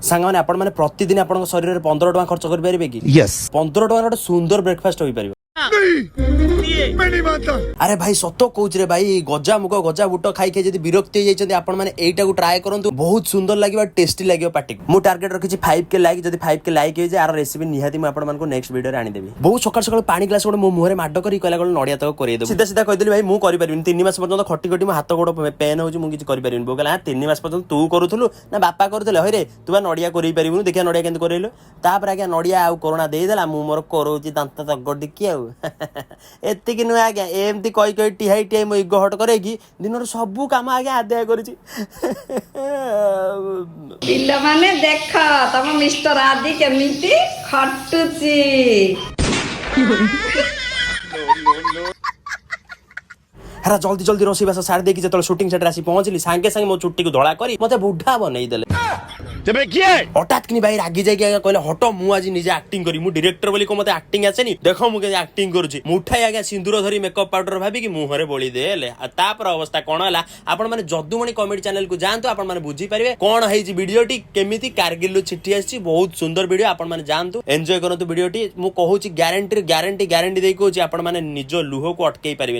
सांग मैंने आपण मैंने प्रतिदिन आपण शरीर में 15 टका खर्च कर पारे कि? यस 15 टका गोटे सुंदर ब्रेकफास्ट हो पार। अरे भाई सत कौच रे भाई गजा मुग गजा बुट खाई खाई जब विरक्ति हो जाती आपण मैंने एटा को ट्राए करंतु बहुत सुंदर लगे टेस्टी लगे पार्टी मु टार्गेट रखी 5K लाइक जब 5K लाइक हो जाए आर रेसिपी निहाती आपण मानक नेक्स्ट वीडियो आनीदेवी। बहुत सकाल सकाल पानी ग्लास गोटे मो मुहरे माड कर कहला नड़िया तक कर सीधा सीधा कहदेली भाई मुझे करें 3 मास पर्यटन खटी खटी मो हाथ गोड़ पेन हो मुझे करें बो कहला 3 मास पर्यटन तू करूलु ना बापा करुले हरे तू बा नड़िया कर पारू देखिए नड़िया के करेलु तापर आज्ञा नड़िया आउ कोरोना देदेला मु मोर करोची दांत तगड़ एतिक नुह आज्ञा एमती कही कही टिहाई टिहाई मो इगो हट करे कि दिन सबू काम आज्ञा आदाय करुची। ପିଲାମାନେ ଦେଖ ତମ ମିଷ୍ଟର ଆଦି କେମିତି ଖଟୁଛି। हेरा जल्दी जल्दी रोसी बास सारी देखी जो शूटिंग सेट आसी पहुंचली सांगे सांगे मो चुट्टी को धड़ा करी मते बुढ़ा बनई देले हठात कि भाई रागी जाई कहले हट मु आज निजे एक्टिंग करी मु डायरेक्टर बोली को मते एक्टिंग आसेनी देखो मु के एक्टिंग करूची मुठाई आगे सिंदूर धरी मेकअप पाउडर भाबी कि मुहरे बोली देले तापर अवस्था कोन हला आपण माने जदुमणि कॉमेडी चैनल को जानतो आपण माने बुझी परिबे कोन हेजी वीडियोटी केमिति कारगिल लु चिट्ठी आसी बहुत सुंदर वीडियो आपण माने जानतो एन्जॉय करंतु वीडियोटी मु कहूची गारंटी गारंटी गारंटी देई कहूची आपण माने निजो लुह को अटकेई परिबे।